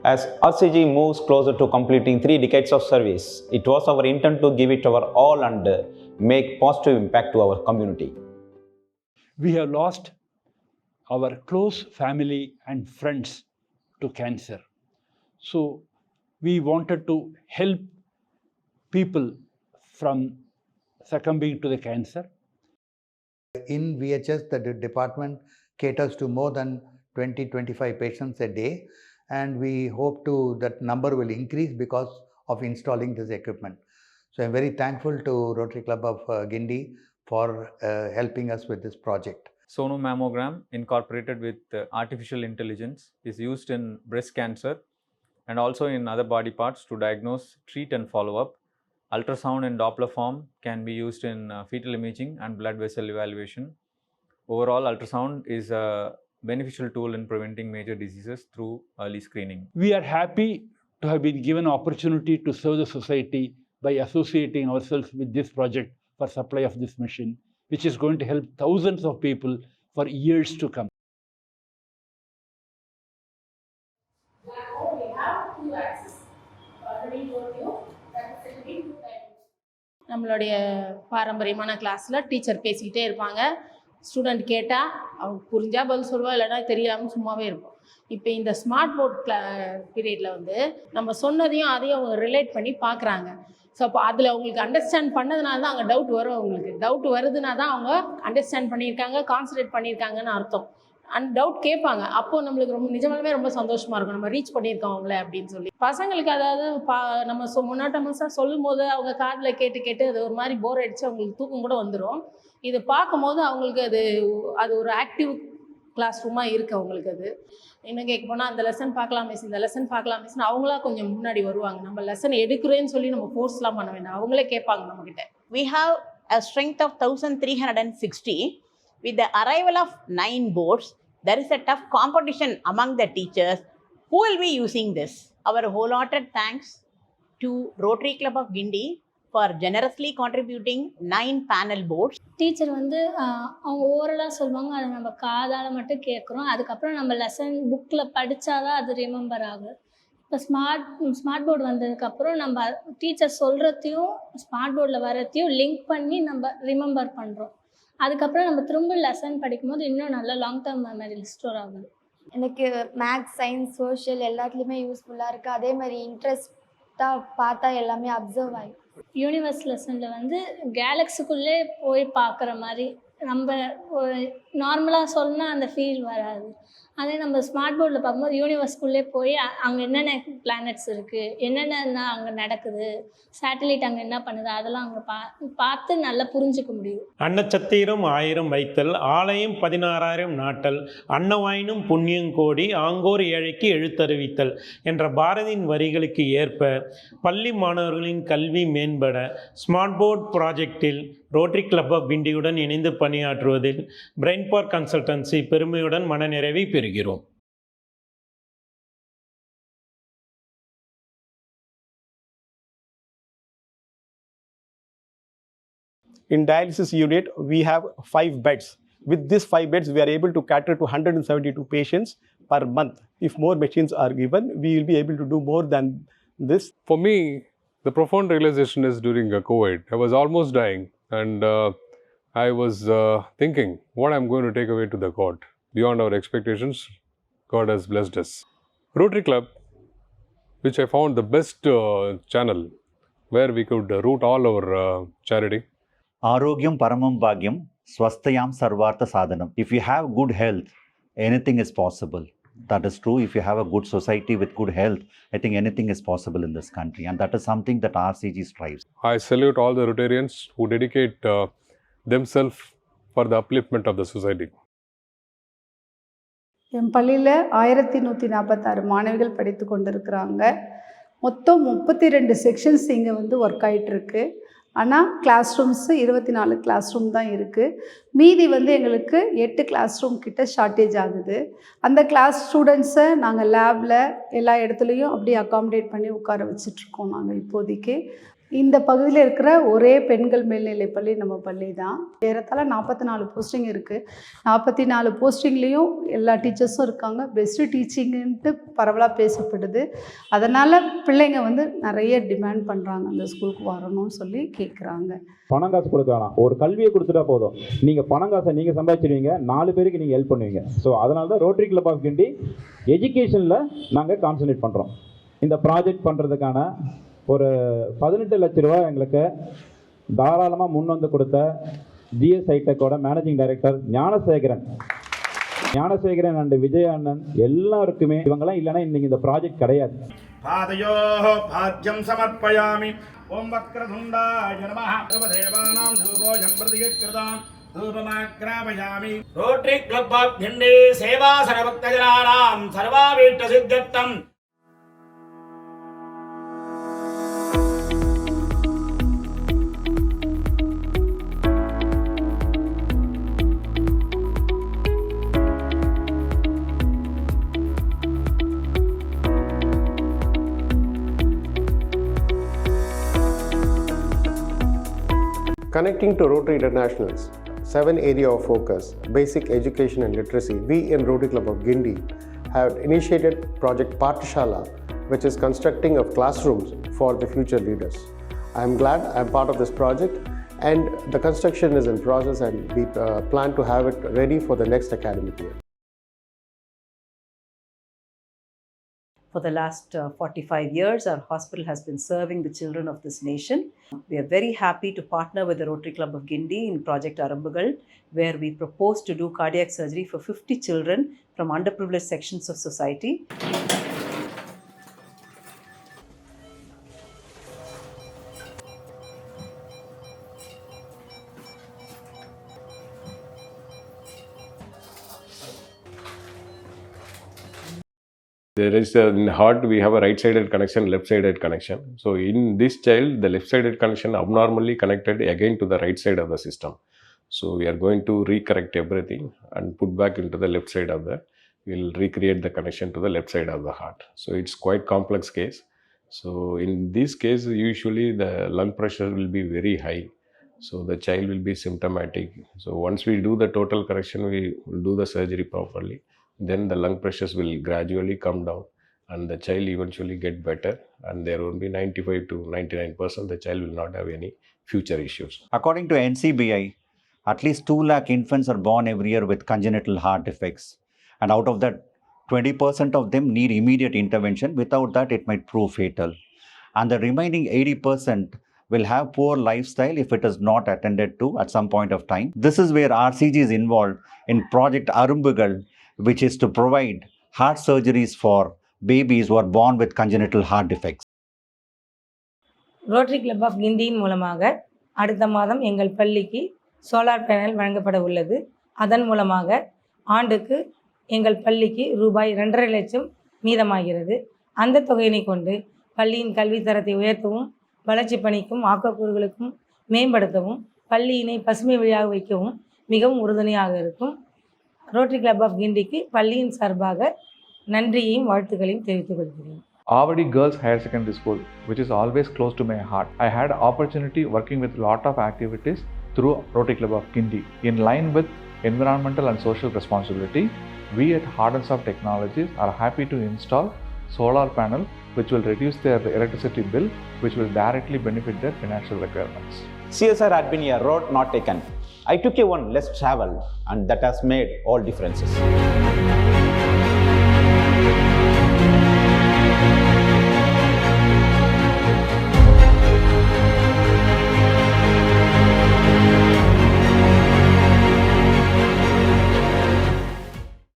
As RCG moves closer to completing 3 decades of service, it was our intent to give it our all and make positive impact to our community. We have lost our close family and friends to cancer. So we wanted to help people from succumbing to the cancer. In VHS, the department caters to more than 20-25 patients a day, and we hope that number will increase because of installing this equipment. So I'm very thankful to Rotary Club of Guindy for helping us with this project. Sonomammogram incorporated with artificial intelligence is used in breast cancer and also in other body parts to diagnose, treat and follow up. Ultrasound in Doppler form can be used in fetal imaging and blood vessel evaluation. Overall, ultrasound is a beneficial tool in preventing major diseases through early screening. We are happy to have been given opportunity to serve the society by associating ourselves with this project for supply of this machine, which is going to help thousands of people for years to come. நம்மளுடைய பாரம்பரியமான கிளாஸில் teacher பேசிக்கிட்டே இருப்பாங்க. Student கேட்டால் அவங்க புரிஞ்சால் பதில் சொல்லுவா, இல்லைனா தெரியாமல் சும்மாவே இருக்கும். இப்போ இந்த ஸ்மார்ட் போர்ட் பீரியடில் வந்து நம்ம சொன்னதையும் அதையும் அவங்க ரிலேட் பண்ணி பார்க்குறாங்க. ஸோ அப்போ அதில் அவங்களுக்கு அண்டர்ஸ்டாண்ட் பண்ணதுனால தான் அங்கே டவுட் வரும். அவங்களுக்கு டவுட் வருதுன்னா தான் அவங்க அண்டர்ஸ்டாண்ட் பண்ணியிருக்காங்க, கான்சன்ட்ரேட் பண்ணியிருக்காங்கன்னு அர்த்தம். அண்ட் டவுட் கேட்பாங்க. அப்போது நம்மளுக்கு ரொம்ப நிஜமாலுமே ரொம்ப சந்தோஷமாக இருக்கும், நம்ம ரீச் பண்ணியிருக்கோம் அவங்கள அப்படின்னு சொல்லி. பசங்களுக்கு அதாவது நம்ம முன்னாட்டமாக சொல்லும் போது அவங்க காதில் கேட்டு அது ஒரு மாதிரி போர் அடித்து அவங்களுக்கு தூக்கம் கூட வந்துடும். இது பார்க்கும்போது அவங்களுக்கு அது ஒரு ஆக்டிவ் கிளாஸ் ரூமாக இருக்குது அவங்களுக்கு. அது இன்னும் கேட்க போனால் அந்த லெசன் பார்க்கலாம் மிஸ், இந்த லெசன் பார்க்கலாம் மிஸ்னு அவங்களா கொஞ்சம் முன்னாடி வருவாங்க. நம்ம லெசன் எடுக்கிறேன்னு சொல்லி நம்ம ஃபோர்ஸ்லாம் பண்ண வேண்டாம், அவங்களே கேட்பாங்க நம்மக்கிட்ட. We have a strength of 1360. With the arrival of 9 boards, there is a tough competition among the teachers who will be using this. Our wholehearted thanks to Rotary Club of Guindy for generously contributing 9 panel boards. Teacher வந்து அவங்க ஓரலாக சொல்லுவாங்க, அதை நம்ம காதால் மட்டும் கேட்குறோம். அதுக்கப்புறம் நம்ம லெசன் புக்கில் படித்தாதான் அது ரிமெம்பர் ஆகும். இப்போ ஸ்மார்ட் போர்டு வந்ததுக்கப்புறம் நம்ம டீச்சர் சொல்கிறதையும் ஸ்மார்ட் போர்டில் வரத்தையும் லிங்க் பண்ணி நம்ம ரிமெம்பர் பண்ணுறோம். அதுக்கப்புறம் நம்ம திரும்ப லெசன் படிக்கும்போது இன்னும் நல்ல லாங் டேர்ம் மெமரி ஸ்டோர் ஆகுது. எனக்கு மேக்ஸ், சயின்ஸ், சோஷியல் எல்லாத்துலேயுமே யூஸ்ஃபுல்லாக இருக்குது. அதே மாதிரி இன்ட்ரெஸ்ட்டாக பார்த்தா எல்லாமே அப்சர்வ் ஆகிடும். யூனிவர்ஸ் லெசனில் வந்து கேலக்ஸிக்குள்ளே போய் பார்க்குற மாதிரி நம்ம நார்மலாக சொன்னால் அந்த ஃபீல் வராது. அதே நம்ம ஸ்மார்ட் போர்டில் பார்க்கும்போது யூனிவர்ஸ்குள்ளே போய் அங்கே என்னென்ன பிளானட்ஸ் இருக்குது, என்னென்ன அங்கே நடக்குது, சேட்டலைட் அங்கே என்ன பண்ணுது, அதெல்லாம் அங்கே பார்த்து நல்லா புரிஞ்சுக்க முடியும். அன்னச்சத்திரம் 1000 வைத்தல், ஆலயம் 16,000 நாட்டல், அன்னவாயினும் புண்ணியங்கோடி, ஆங்கோர் ஏழைக்கு எழுத்தறிவித்தல் என்ற பாரதியின் வரிகளுக்கு ஏற்ப பள்ளி மாணவர்களின் கல்வி மேம்பட ஸ்மார்ட் போர்ட் ப்ராஜெக்டில் ரோட்டரி கிளப் ஆஃப் கிண்டியுடன் இணைந்து பணியாற்றுவதில் பிரெயின் பார்க் கன்சல்டன்சி பெருமையுடன் மனநிறைவை பெறுகிறோம். In dialysis unit, we have 5 beds. With these 5 beds, we are able to cater to 172 patients per month. If more machines are given, we will be able to do more than this. For me, the profound realization is during COVID. I was almost dying, and I was thinking what I'm going to take away to the God. Beyond our expectations, God has blessed us. Rotary Club, which I found the best channel where we could route all our charity. Arogyam paramam bhagyam, swasthayam sarvartha sadhanam. If you have good health, anything is possible. That is true. If you have a good society with good health, I think anything is possible in this country, and that is something that RCG strives. I salute all the Rotarians who dedicate themselves for the upliftment of the society. என் பள்ளியில் 1146 மாணவிகள் படித்து கொண்டிருக்கிறாங்க. மொத்தம் 32 sections இங்கே வந்து work ஆகிட்டுருக்கு. ஆனால் class rooms 24 class room தான் இருக்குது. மீதி வந்து எங்களுக்கு 8 கிளாஸ் ரூம் கிட்ட ஷார்ட்டேஜ் ஆகுது. அந்த கிளாஸ் ஸ்டூடெண்ட்ஸை நாங்கள் லேபில் எல்லா இடத்துலையும் அப்படியே அகாமடேட் பண்ணி உட்கார வச்சிட்ருக்கோம் நாங்கள் இப்போதைக்கு. இந்த பகுதியில் இருக்கிற ஒரே பெண்கள் மேல்நிலைப் பள்ளி நம்ம பள்ளி தான். ஏறத்தாழ 44 போஸ்டிங் இருக்குது. 44 போஸ்டிங்லேயும் எல்லா டீச்சர்ஸும் இருக்காங்க. பெஸ்ட்டு டீச்சிங்குன்ட்டு பரவலாக பேசப்படுது. அதனால் பிள்ளைங்க வந்து நிறைய டிமாண்ட் பண்ணுறாங்க, அந்த ஸ்கூலுக்கு வரணும்னு சொல்லி கேட்குறாங்க. பணம் காசு கொடுக்க வேணாம், ஒரு கல்வியை கொடுத்துட்டா போதும். நீங்கள் பணம் காசை நீங்கள் சம்பாதிச்சிடுவீங்க, 4 பேருக்கு நீங்கள் ஹெல்ப் பண்ணுவீங்க. ஸோ அதனால தான் ரோட்டரி கிளப் ஆஃப் கிண்டி எஜுகேஷனில் நாங்கள் கான்சன்ட்ரேட் பண்ணுறோம். இந்த ப்ராஜெக்ட் பண்ணுறதுக்கான ஒரு 18 லட்ச ரூபா எங்களுக்கு தாராளமாக முன் வந்து கொடுத்த ஜிஎஸ் ஹைடெக்கோட managing director Gnanasekaran and Vijay அண்ணன் எல்லாருக்குமே, இவங்கெல்லாம் இல்லைன்னா இன்றைக்கி இந்த ப்ராஜெக்ட் கிடையாது. பாதயோஹ பாத்யம் சமர்ப்பயாமி. ஓம் வக்ரதுண்டாய நமஹ. சர்வதேவானாம் தூபோயம் பிரதிகிருதாம் தூபமாக்ராமயாமி. ரோட்டரி கிளப் ஆஃப் கிண்டி சேவா சர்வபக்தஜனானாம் சர்வாபீஷ்ட சித்தியர்த்தம். Connecting to Rotary International's 7 area of focus, basic education and literacy, we in Rotary Club of Guindy have initiated Project Pathshala, which is constructing of classrooms for the future leaders. I am glad I am part of this project, and the construction is in process, and we plan to have it ready for the next academic year. For the last 45 years, our hospital has been serving the children of this nation. We are very happy to partner with the Rotary Club of Guindy in Project Arumbugal, where we propose to do cardiac surgery for 50 children from underprivileged sections of society. There is in heart we have a right-sided connection, left-sided connection. So in this child, the left-sided connection abnormally connected again to the right side of the system. So we are going to recorrect everything and put back into the left side of the. We'll recreate the connection to the left side of the heart. So it's quite complex case. So in this case, usually the lung pressure will be very high. So the child will be symptomatic. So once we do the total correction, we will do the surgery properly. Then the lung pressures will gradually come down and the child eventually get better, and there will be 95 to 99% the child will not have any future issues. According to NCBI, at least 2 lakh infants are born every year with congenital heart defects, and out of that 20% of them need immediate intervention. Without that, it might prove fatal, and the remaining 80% will have poor lifestyle if it is not attended to at some point of time. This is where RCG is involved in Project Arumbugal, which is to provide heart surgeries for babies who are born with congenital heart defects. Rotary Club of கிண்டியின் மூலமாக அடுத்த மாதம் எங்கள் பள்ளிக்கு solar panel வழங்கப்பட உள்ளது. அதன் மூலமாக ஆண்டுக்கு எங்கள் பள்ளிக்கு ரூபாய் 2.5 லட்சம் மீதமாகிறது. அந்த தொகையினை கொண்டு பள்ளியின் கல்வித்தரத்தை உயர்த்தவும், வளர்ச்சி பணிக்கும் ஆக்கக்கூறுகளுக்கும் மேம்படுத்தவும், பள்ளியினை பசுமை வழியாக வைக்கவும் மிகவும் உறுதுணையாக இருக்கும். ரோட்டரி கிளப் ஆஃப் கிண்டிக்கு பள்ளியின் சார்பாக நன்றியையும் வாழ்த்துக்களையும் தெரிவித்துக் கொள்கிறேன். Avadi Girls Higher Secondary School, which is always close to my heart. I had opportunity working with lot of activities through Rotary Club of Guindy. In line with environmental and social responsibility, we at Hardinsoft Technologies are happy to install solar panel which will reduce their electricity bill, which will directly benefit their financial requirements. CSR had been a road not taken. I took a one less travel, and that has made all differences.